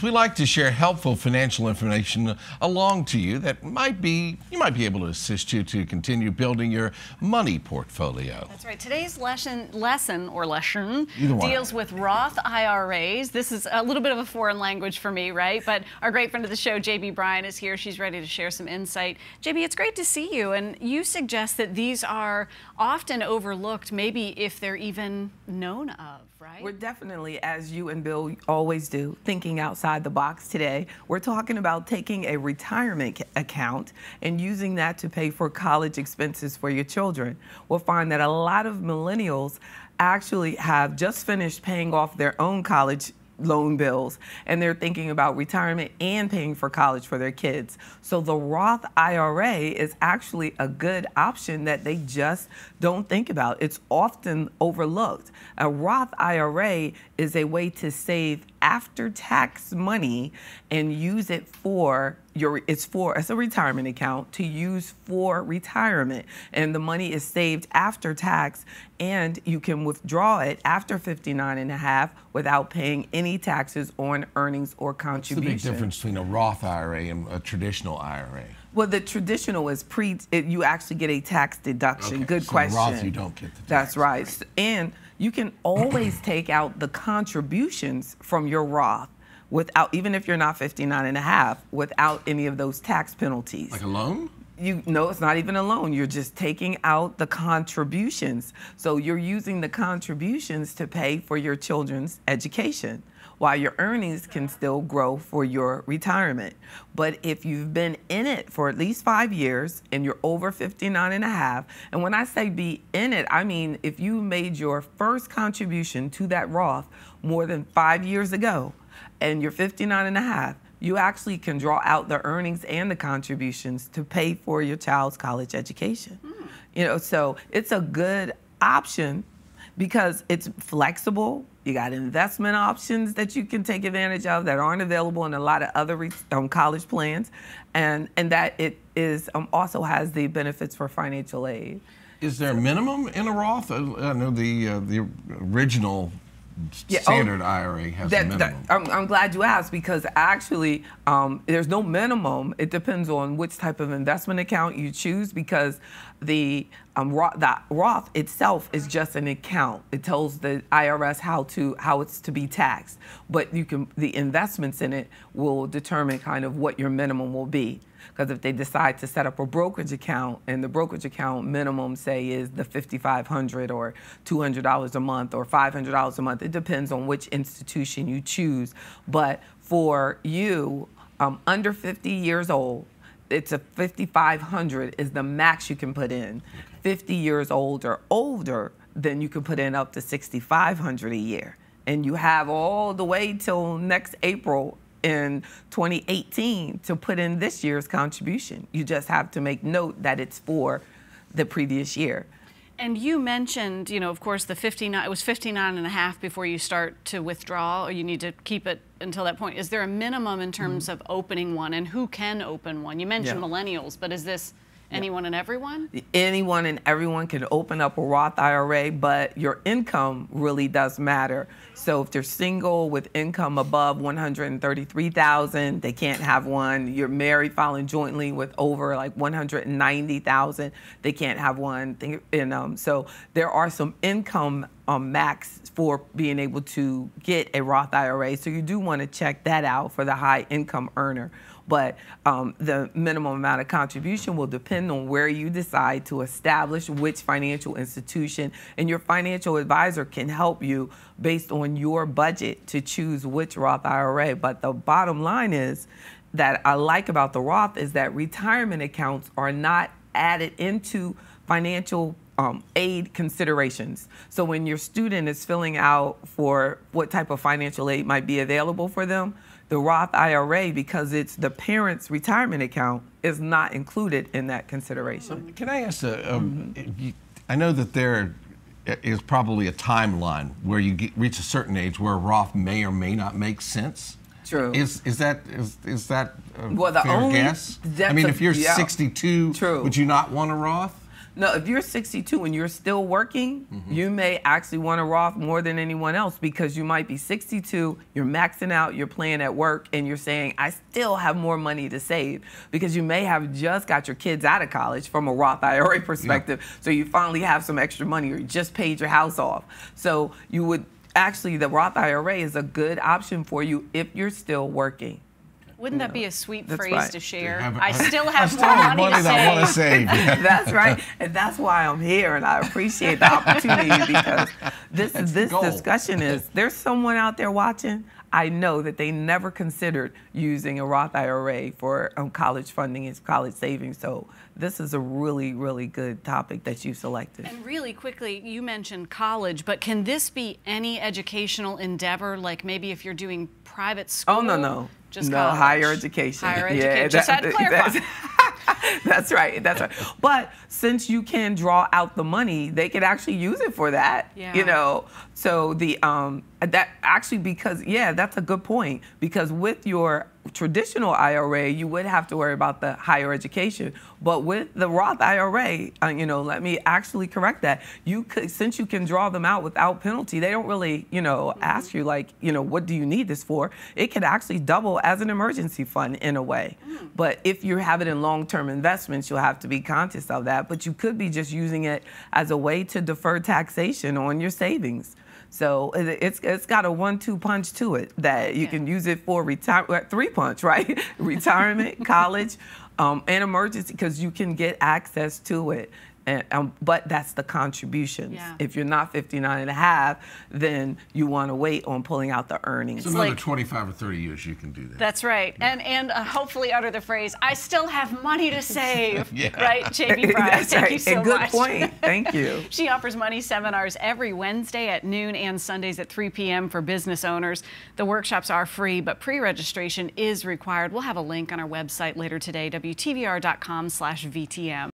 We like to share helpful financial information along to you that you might be able to assist you to continue building your money portfolio. That's right. Today's lesson deals with Roth IRAs. This is a little bit of a foreign language for me, right? But our great friend of the show, Bryan, is here. She's ready to share some insight. JB, it's great to see you. And you suggest that these are often overlooked, maybe if they're even known of, right? We're definitely, as you and Bill always do, thinking outside the box today. We're talking about taking a retirement account and using that to pay for college expenses for your children. We'll find that a lot of millennials actually have just finished paying off their own college loan bills, and they're thinking about retirement and paying for college for their kids. So the Roth IRA is actually a good option that they just don't think about. It's often overlooked. A Roth IRA is a way to save after-tax money and use it for it's a retirement account to use for retirement, and the money is saved after tax, and you can withdraw it after 59 and a half without paying any taxes on earnings or contributions. What's the big difference between a Roth IRA and a traditional IRA? Well, the traditional is you actually get a tax deduction. Okay. Good so question. Roth, you don't get the tax. That's right. And you can always take out the contributions from your Roth without, even if you're not 59 and a half, without any of those tax penalties. Like a loan? No, it's not even a loan. You're just taking out the contributions. So you're using the contributions to pay for your children's education, while your earnings can still grow for your retirement. But if you've been in it for at least 5 years and you're over 59 and a half, and when I say be in it, I mean if you made your first contribution to that Roth more than 5 years ago and you're 59 and a half, you actually can draw out the earnings and the contributions to pay for your child's college education. So it's a good option because it's flexible. You got investment options that you can take advantage of that aren't available in a lot of other college plans, and that it is also has the benefits for financial aid. Is there a minimum in a Roth? I know the original standard IRA has a minimum. I'm glad you asked, because actually there's no minimum. It depends on which type of investment account you choose, because the Roth itself is just an account. It tells the IRS how it's to be taxed, but the investments in it will determine kind of what your minimum will be. Because if they decide to set up a brokerage account, and the brokerage account minimum, say, is the $5,500 or $200 a month or $500 a month, it depends on which institution you choose. But for you, under 50 years old, it's a $5,500 is the max you can put in. 50 years old or older, then you can put in up to $6,500 a year. And you have all the way till next April in 2018 to put in this year's contribution. You just have to make note that it's for the previous year. And you mentioned, of course, it was 59 and a half before you start to withdraw, or you need to keep it until that point. Is there a minimum in terms of opening one, and who can open one? You mentioned millennials, but is this anyone and everyone? Anyone and everyone can open up a Roth IRA, but your income really does matter. So if they're single with income above $133,000, they can't have one. You're married filing jointly with over like $190,000, they can't have one. So there are some income max for being able to get a Roth IRA. So you do want to check that out for the high income earner. But the minimum amount of contribution will depend on where you decide to establish which financial institution, and your financial advisor can help you based on your budget to choose which Roth IRA. But the bottom line is that I like about the Roth is that retirement accounts are not added into financial aid considerations. So when your student is filling out for what type of financial aid might be available for them, the Roth IRA, because it's the parent's retirement account, is not included in that consideration. Can I ask, I know that there is probably a timeline where you reach a certain age where a Roth may or may not make sense. True. Is that a well, fair guess? I mean, if you're 62, true. would you not want a Roth? No, if you're 62 and you're still working, you may actually want to Roth more than anyone else, because you might be 62, you're maxing out, you're playing at work, and you're saying, I still have more money to save, because you may have just got your kids out of college from a Roth IRA perspective. Yeah. So you finally have some extra money, or you just paid your house off. So you would actually, the Roth IRA is a good option for you if you're still working. Wouldn't that be a sweet phrase right. to share? I still have more money that I want to save. That's right. And that's why I'm here, and I appreciate the opportunity, because this discussion is, there's someone out there watching, I know, that they never considered using a Roth IRA for college funding and college savings. So this is a really, really good topic that you selected. And really quickly, you mentioned college, but can this be any educational endeavor? Like maybe if you're doing private school? Oh, no. Just no, college. higher education. Higher education. Just had to clarify. That's right. That's right. But since you can draw out the money, they could actually use it for that. Yeah. You know. So the that actually, because that's a good point, because with your traditional IRA, you would have to worry about the higher education. But with the Roth IRA, let me actually correct that. You could, since you can draw them out without penalty, they don't really, ask you like, what do you need this for? It could actually double as an emergency fund in a way. But if you have it in long-term investments, you'll have to be conscious of that. But you could be just using it as a way to defer taxation on your savings. So it's got a 1-2 punch to it, that you can use it for 3 punch, right? Retirement, college, and emergency, because you can get access to it. And, but that's the contributions. Yeah. If you're not 59 and a half, then you want to wait on pulling out the earnings. So another 25 or 30 years you can do that. That's right. Yeah. And hopefully utter the phrase, I still have money to save. Right, JB Bryan? Thank you so much. Good point. Thank you. She offers money seminars every Wednesday at noon and Sundays at 3 p.m. for business owners. The workshops are free, but pre-registration is required. We'll have a link on our website later today, WTVR.com/VTM.